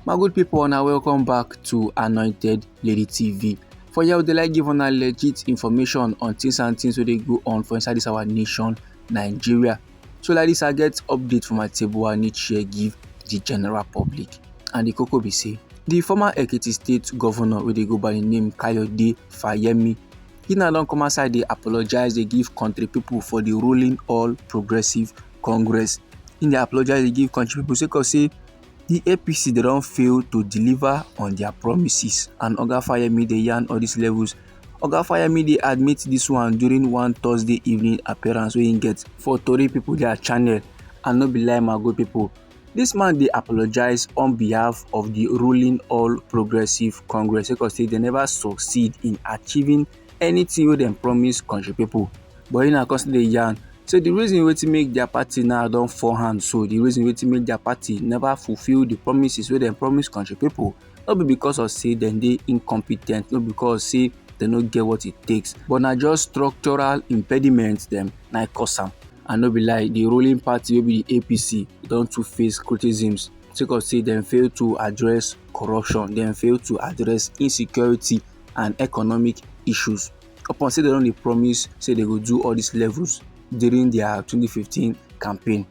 My good people, now welcome back to Anointed Lady TV. For here, they like give una legit information on things and things where they go on for inside this our nation, Nigeria. So like this, I get update from my table I need share give the general public. And the cocoa be say, the former Ekiti state governor where they go by the name Kayode Fayemi, he now don't come outside, they apologize, they give country people for the ruling All Progressive Congress. In the apologize, they give country people say the APC they don fail to deliver on their promises, and Oga Fayemi dey yarn all these levels. Oga Fayemi dey admit this one during one Thursday evening appearance wey im get for Tori People their channel, and no be lie my good people. This man dey apologize on behalf of the ruling All Progressive Congress because say they never succeed in achieving anything wey dem promise country people. But im na come still dey yarn say the reason wetin make their party now don fall hand, so the reason wetin make their party never fulfill the promises wey dem promise country people, no be because of say dem dey incompetent, no because say dem no get what it takes, but na just structural impediments dem na cause am. And no be lie, the ruling party wey be the APC don too face criticisms sake of say dem fail to address corruption, dem fail to address insecurity and economic issues. Upon say dem don dey promise say they go do all these levels during their 2015 campaign.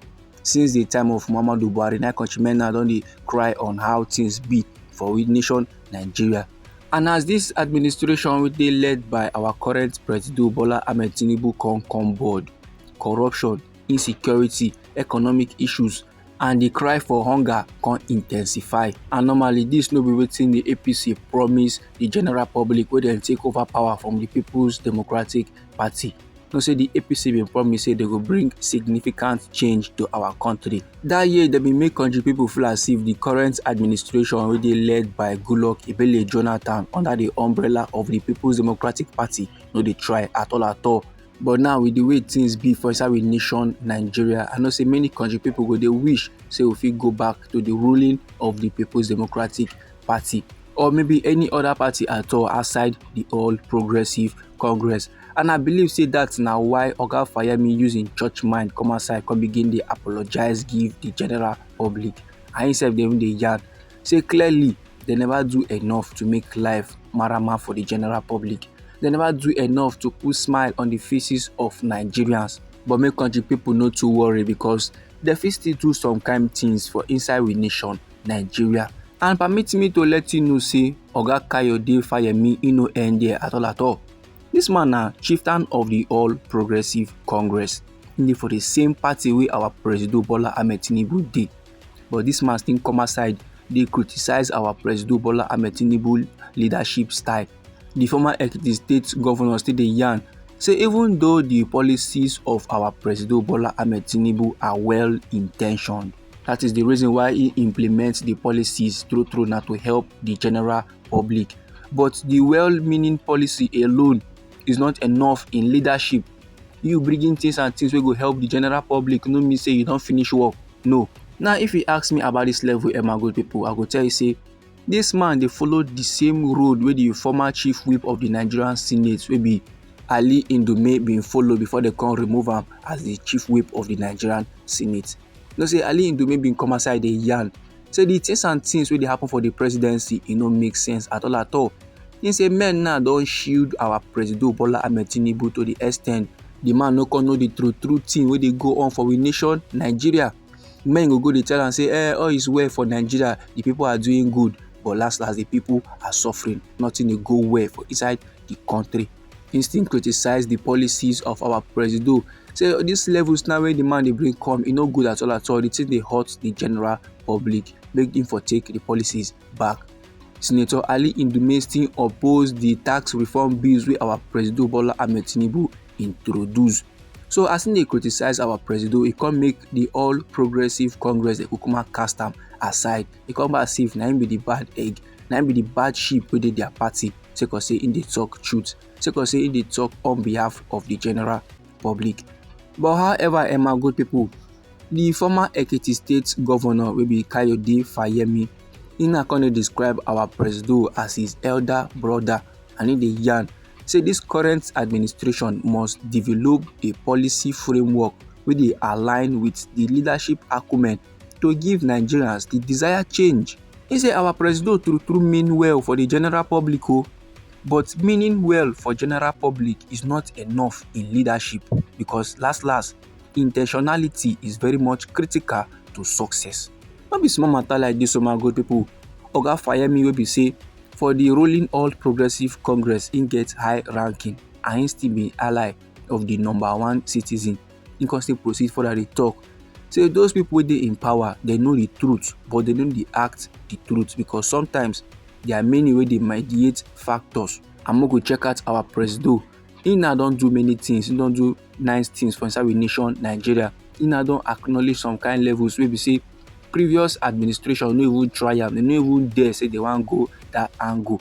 Since the time of Muhammadu Buhari, na countrymen now don dey cry on how things be for we nation Nigeria. And as this administration wey dey led by our current president Bola Ahmed Tinubu come board, corruption, insecurity, economic issues and the cry for hunger come intensify. And normally this no be wetin the APC promise the general public wey dem take over power from the People's Democratic Party. No say the APC bin promise say they go bring significant change to our country. That year they bin make country people feel as if the current administration wey dey led by Goodluck Ebele Jonathan under the umbrella of the People's Democratic Party no dey try at all. But now with the way things be for inside we nation Nigeria, I know say many country people go dey wish say we fit go back to the ruling of the People's Democratic Party, or maybe any other party at all outside the All Progressive Congress. And I believe say that's now why Oga Fayemi using church mind come outside, come begin dey apologize, give the general public. And himself dey yarn say clearly they never do enough to make life marama for the general public. They never do enough to put smile on the faces of Nigerians. But make country people not too worry because they fit still do some kind things for inside we nation Nigeria. And permit me to let you know say Oga Kayode Fayemi no end there at all. This man na chieftain of the All Progressive Congress. He dey for the same party wey our president Bola Ahmed Tinubu dey. But this man still come aside, they criticize our president Bola Ahmed Tinubu leadership style. The former Ekiti state governor still dey yarn say even though the policies of our president Bola Ahmed Tinubu are well intentioned, that is the reason why he implements the policies through na to help the general public. But the well-meaning policy alone is not enough in leadership. You bringing things and things wey go help the general public no mean say you don finish work. No. Now if you ask me about this level, my good people, I go tell you say this man dey follow the same road wey the former chief whip of the Nigerian Senate wey be Ali Ndume bin follow before they come remove am as the chief whip of the Nigerian Senate. You know say Ali Ndume bin come aside dey yarn say the things and things wey dey happen for the presidency e no make sense at all. He say men now don shield our president Bola Ahmed Tinubu to the extent the man no come know the true thing wey dey go on for we nation Nigeria. Men go dey tell am say all is well for Nigeria, the people are doing good, but last the people are suffering. Nothing dey go well for inside the country. He still criticize the policies of our president. Say these levels now wey the man dey bring come, e no good at all. The thing dey hurt the general public. Make him for take the policies back. Senator Ali Ndume still oppose the tax reform bills wey our president Bola Ahmed Tinubu introduce. So as they criticize our president, he come make the All Progressive Congress dey kukuma cast am aside. He come back as if na him be the bad egg, na him be the bad sheep wey dey their party. Sake of say him dey talk truth, sake of say him dey talk on behalf of the general public. But however, my good people, the former Ekiti state governor wey be Kayode Fayemi, he na come describe our president as his elder brother, and he dey yarn say this current administration must develop a policy framework wey dey align with the leadership acumen to give Nigerians the desired change. He say our president true mean well for the general public but meaning well for general public is not enough in leadership because last in ten tionality is very much critical to success. No be small matter like dis my good pipu. Oga Fayemi wey be say for the ruling All Progressive Congress im get high ranking and im still be ally of the #1 citizen. Im come still proceed further dey talk say those people wey dey in power dem know the truth but dem no dey act the truth because sometimes there are many wey dey mediate factors. And make we check out our presido. Im now don do many things, im don do nice things for inside we nation Nigeria. Im now don acknowledge some kind levels wey be say previous administration no even try am, dem no even dare say they wan go that angle.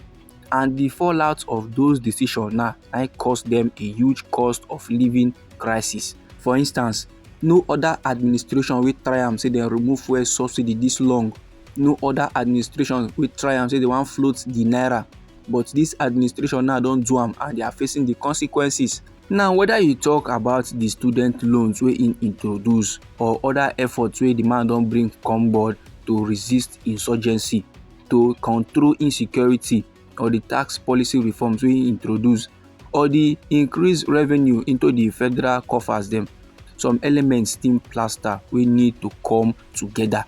And the fallout of those decisions now na cause dem a huge cost of living crisis. For instance, no other administration wey try am say dem remove fuel subsidy this long. No other administration wey try am say they wan float the naira. But this administration now don do am and they are facing the consequences. Now whether you talk about the student loans wey im introduce or other efforts wey the man don bring come board to resist insurgency, to control insecurity, or the tax policy reforms wey im introduce, or the increased revenue into the federal coffers dem, some elements still plaster wey need to come together.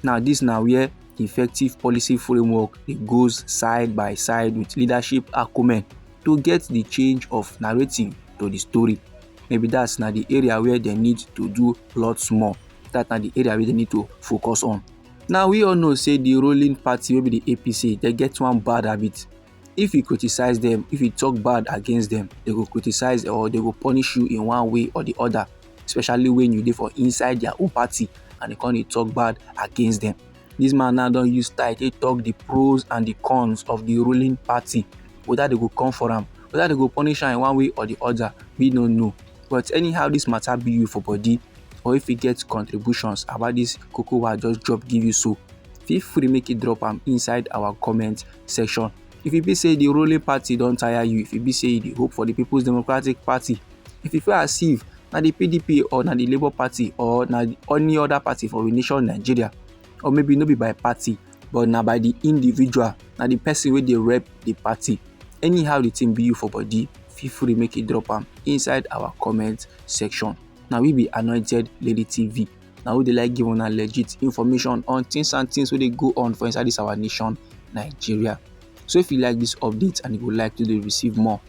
Now this na where effective policy framework it goes side by side with leadership acumen to get the change of narrative to the story. Maybe that's na the area where they need to do lots more. That na the area where they need to focus on. Now we all know say the ruling party wey be the APC, they get one bad habit. If you criticize them, if you talk bad against them, they go criticize or they go punish you in one way or the other, especially when you dey for inside their own party and they come dey talk bad against them. This man now don use style take talk the pros and the cons of the ruling party, whether they go come for am, whether they go punish am in one way or the other, we no know. But anyhow this matter be you for body, or if you get contributions about this koko wey I just drop give you so, feel free make you drop am inside our comment section. If e be say the ruling party don tire you, if e be say you dey hope for the People's Democratic Party, if you feel as if na the PDP or na the Labour Party or na any other party for we nation Nigeria, or maybe no be by party but na by the individual, na the person wey dey rep the party, anyhow the thing be you for body, feel free make you drop am inside our comment section. Now we be Anointed Lady TV. Now we dey like give una legit information on things and things wey dey go on for inside this our nation Nigeria. So if you like this update and you would like to receive more,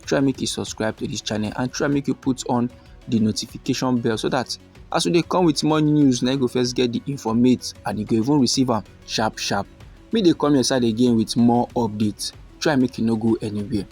try make you subscribe to this channel and try make you put on the notification bell so that as we dey come with more news, na you go first get the informate and you go even receive am sharp. Me dey come your side again with more updates. Try make you no go anywhere.